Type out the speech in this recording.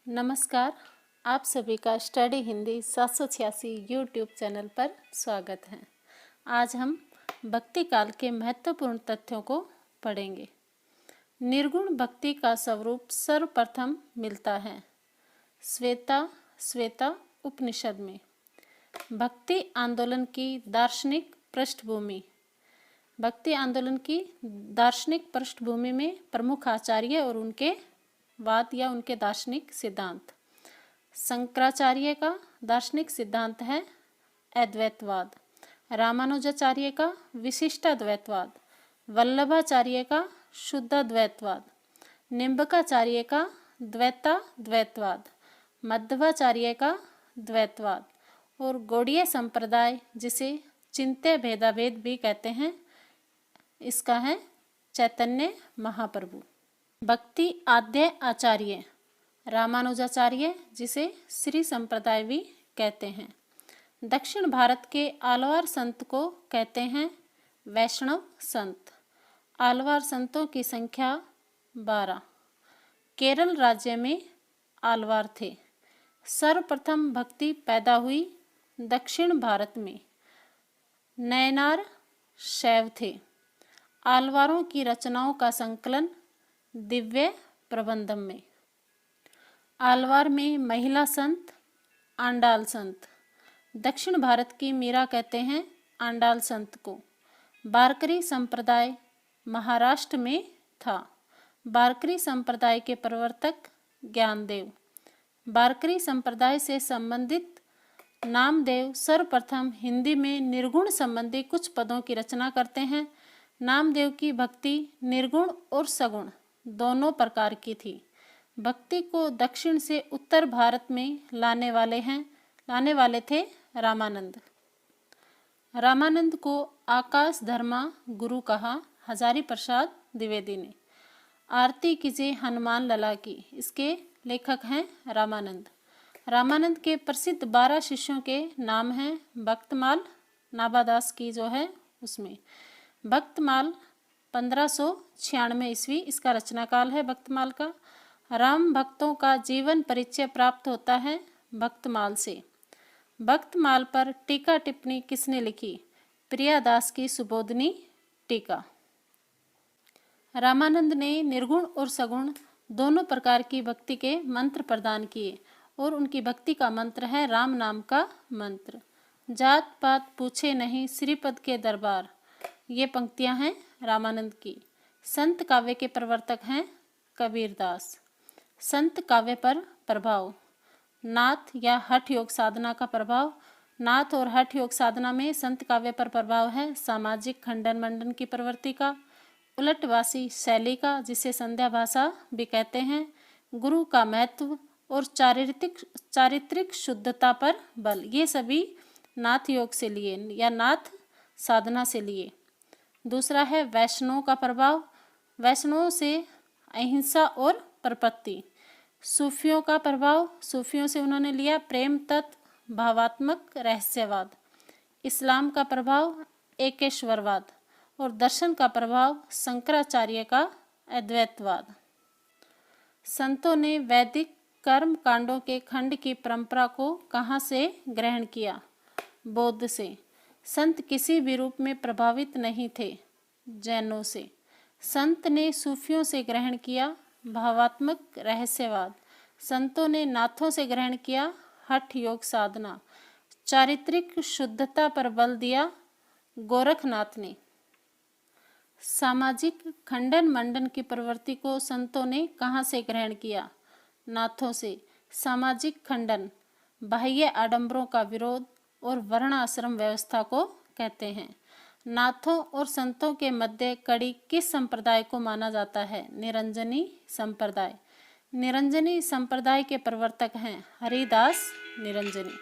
नमस्कार। आप सभी का स्टडी हिंदी 786 यूट्यूब चैनल पर स्वागत है। आज हम भक्ति काल के महत्वपूर्ण तथ्यों को पढ़ेंगे। निर्गुण भक्ति का स्वरूप सर्वप्रथम मिलता है श्वेता उपनिषद में। भक्ति आंदोलन की दार्शनिक पृष्ठभूमि। भक्ति आंदोलन की दार्शनिक पृष्ठभूमि में प्रमुख आचार्य और उनके वाद या उनके दार्शनिक सिद्धांत। शंकराचार्य का दार्शनिक सिद्धांत है अद्वैतवाद, रामानुजाचार्य का विशिष्टाद्वैतवाद, वल्लभाचार्य का शुद्धाद्वैतवाद, निम्बकाचार्य का द्वैताद्वैतवाद, मध्वाचार्य का द्वैतवाद और गौड़ीय संप्रदाय जिसे चिंत्य भेदाभेद भी कहते हैं, इसका है चैतन्य महाप्रभु। भक्ति आद्य आचार्य रामानुजाचार्य जिसे श्री संप्रदाय भी कहते हैं। दक्षिण भारत के आलवार संत को कहते हैं वैष्णव संत। आलवार संतों की संख्या 12। केरल राज्य में आलवार थे। सर्वप्रथम भक्ति पैदा हुई दक्षिण भारत में। नयनार शैव थे। आलवारों की रचनाओं का संकलन दिव्य प्रबंधम में। आलवार में महिला संत आंडाल संत। दक्षिण भारत की मीरा कहते हैं आंडाल संत को। वारकरी संप्रदाय महाराष्ट्र में था। वारकरी संप्रदाय के प्रवर्तक ज्ञानदेव। वारकरी संप्रदाय से संबंधित नामदेव सर्वप्रथम हिंदी में निर्गुण संबंधी कुछ पदों की रचना करते हैं। नामदेव की भक्ति निर्गुण और सगुण दोनों प्रकार की थी। भक्ति को दक्षिण से उत्तर भारत में लाने वाले थे रामानंद। रामानंद को आकाश धर्मा गुरु कहा हजारी प्रसाद द्विवेदी ने। आरती कीजिए हनुमान लला की, इसके लेखक हैं रामानंद। रामानंद के प्रसिद्ध 12 शिष्यों के नाम हैं भक्तमाल, नाभादास की जो है उसमें। भक्तमाल 1596 ईस्वी इसका रचनाकाल है भक्तमाल का। राम भक्तों का जीवन परिचय प्राप्त होता है भक्तमाल से। भक्तमाल पर टीका टिप्पणी किसने लिखी? प्रियादास की सुबोधनी टीका। रामानंद ने निर्गुण और सगुण दोनों प्रकार की भक्ति के मंत्र प्रदान किए और उनकी भक्ति का मंत्र है राम नाम का मंत्र। जात पात पूछे नहीं श्रीपद के दरबार, ये पंक्तियां हैं रामानंद की। संत काव्य के प्रवर्तक हैं कबीरदास। संत काव्य पर प्रभाव। नाथ या हठ योग साधना का प्रभाव। नाथ और हठ योग साधना में संत काव्य पर प्रभाव है सामाजिक खंडन मंडन की प्रवृत्ति का, उलटवासी शैली का जिसे संध्या भाषा भी कहते हैं, गुरु का महत्व और चारित्रिक शुद्धता पर बल, ये सभी नाथ योग से लिए या नाथ साधना से लिए। दूसरा है वैष्णव का प्रभाव। वैष्णव से अहिंसा और प्रपत्ति। सूफियों का प्रभाव। सूफियों से उन्होंने लिया प्रेम तत्व, भावात्मक रहस्यवाद। इस्लाम का प्रभाव एकेश्वरवाद और दर्शन का प्रभाव शंकराचार्य का अद्वैतवाद। संतों ने वैदिक कर्म कांडों के खंड की परंपरा को कहाँ से ग्रहण किया? बौद्ध से। संत किसी भी रूप में प्रभावित नहीं थे जैनों से। संत ने सूफियों से ग्रहण किया भावात्मक रहस्यवाद। संतों ने नाथों से ग्रहण किया हठ योग साधना। चारित्रिक शुद्धता पर बल दिया गोरखनाथ ने। सामाजिक खंडन मंडन की प्रवृत्ति को संतों ने कहाँ से ग्रहण किया? नाथों से। सामाजिक खंडन बाह्य आडंबरों का विरोध और वर्ण आश्रम व्यवस्था को कहते हैं। नाथों और संतों के मध्य कड़ी किस संप्रदाय को माना जाता है? निरंजनी संप्रदाय। निरंजनी संप्रदाय के प्रवर्तक हैं हरिदास निरंजनी।